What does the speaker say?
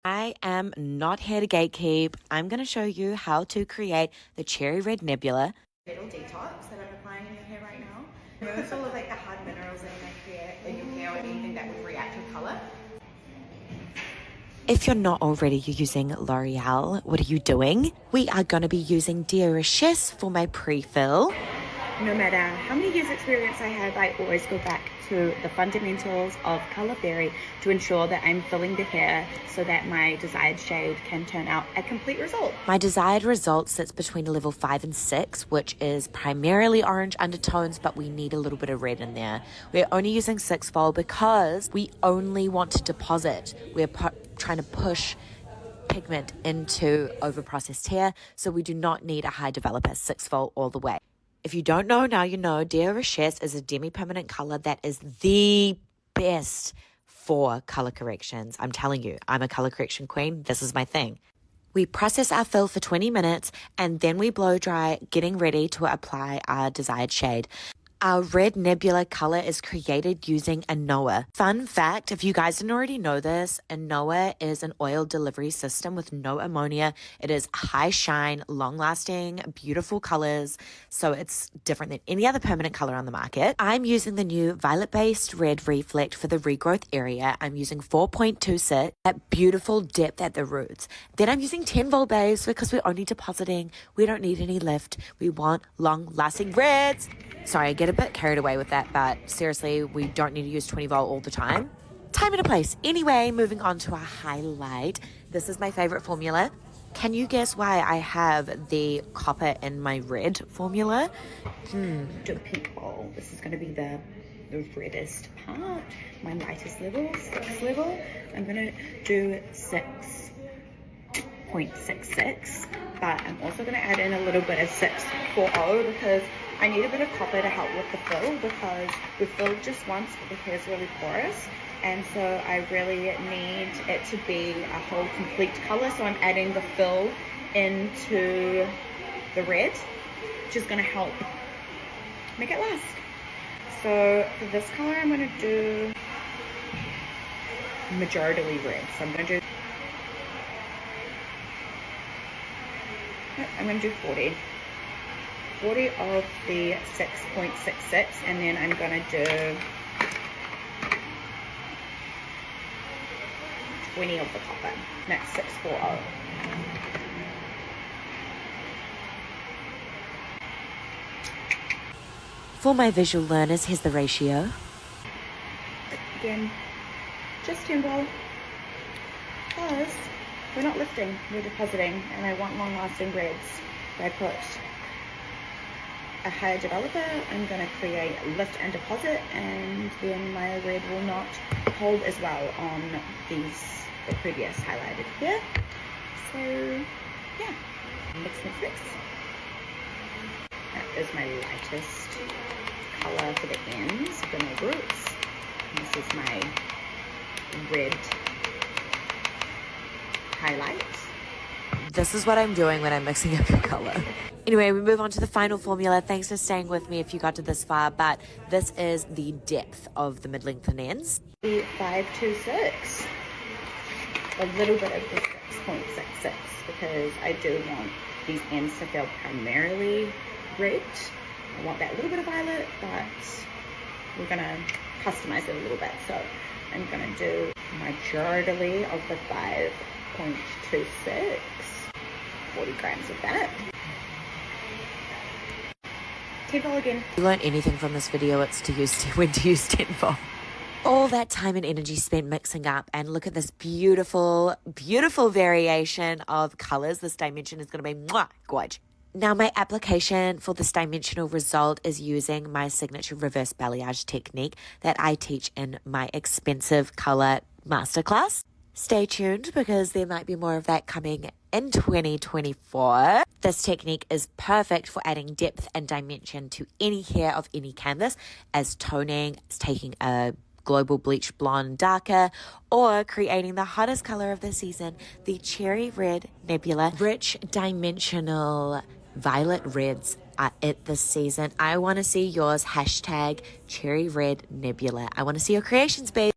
I am not here to gatekeep. I'm going to show you how to create the Cherry Red Nebula. Little detox that I'm applying in your hair right now. Removes all of like the hard minerals in your hair or anything that would react with color. If you're not already using L'Oreal, what are you doing? We are going to be using Dia Richesse for my pre-fill. No matter how many years experience I have, I always go back to the fundamentals of Color Theory to ensure that I'm filling the hair so that my desired shade can turn out a complete result. My desired result sits between level 5 and 6, which is primarily orange undertones, but we need a little bit of red in there. We're only using 6 vol because we only want to deposit. We're trying to push pigment into over-processed hair, so we do not need a high developer, 6 vol all the way. If you don't know, now you know. Dia Richesse is a demi-permanent color that is the best for color corrections. I'm telling you, I'm a color correction queen. This is my thing. We process our fill for 20 minutes and then we blow dry, getting ready to apply our desired shade. Our Red Nebula color is created using Anoa. Fun fact, if you guys didn't already know this, Anoa is an oil delivery system with no ammonia. It is high shine, long lasting, beautiful colors. So it's different than any other permanent color on the market. I'm using the new violet based red reflect for the regrowth area. I'm using 4.26, that beautiful depth at the roots. Then I'm using 10 vol base because we're only depositing. We don't need any lift. We want long lasting reds. Sorry, I get a bit carried away with that, but seriously, we don't need to use 20 volt all the time. Time and a place. Anyway, moving on to our highlight. This is my favorite formula. Can you guess why I have the copper in my red formula? Do a pink bowl. This is going to be the reddest part. My lightest level, 6 level. I'm going to do 6.66, but I'm also going to add in a little bit of 640 because I need a bit of copper to help with the fill because we filled just once, but the hair is really porous. And so I really need it to be a whole complete color. So I'm adding the fill into the red, which is going to help make it last. So for this color, I'm going to do majority red. So I'm going to do 40 of the 6.66, and then I'm going to do 20 of the copper. That's 640. For my visual learners, here's the ratio. Again, just 10 vol, because we're not lifting, we're depositing, and I want long-lasting reds. So I put a higher developer, I'm going to create lift and deposit, and then my red will not hold as well on the previous highlighted here. So yeah, mix. That is my lightest color for the ends, for my roots. This is my red highlight. This is what I'm doing when I'm mixing up your color. Anyway, we move on to the final formula. Thanks for staying with me if you got to this far, but this is the depth of the mid-length and ends. The 526, a little bit of the 6.66 because I do want these ends to feel primarily red. I want that little bit of violet, but we're gonna customize it a little bit. So I'm gonna do majority of the 5.26. 40 grams of that. 10 vol again. If you learn anything from this video, it's to use when to use 10 vol. All that time and energy spent mixing up, and look at this beautiful, beautiful variation of colors. This dimension is going to be gorgeous. Now, my application for this dimensional result is using my signature reverse balayage technique that I teach in my expensive color masterclass. Stay tuned because there might be more of that coming in 2024. This technique is perfect for adding depth and dimension to any hair of any canvas, as toning, taking a global bleach blonde darker, or creating the hottest color of the season, the Cherry Red Nebula. Rich dimensional violet reds are it this season. I want to see yours. Hashtag Cherry Red Nebula. I want to see your creations, babe.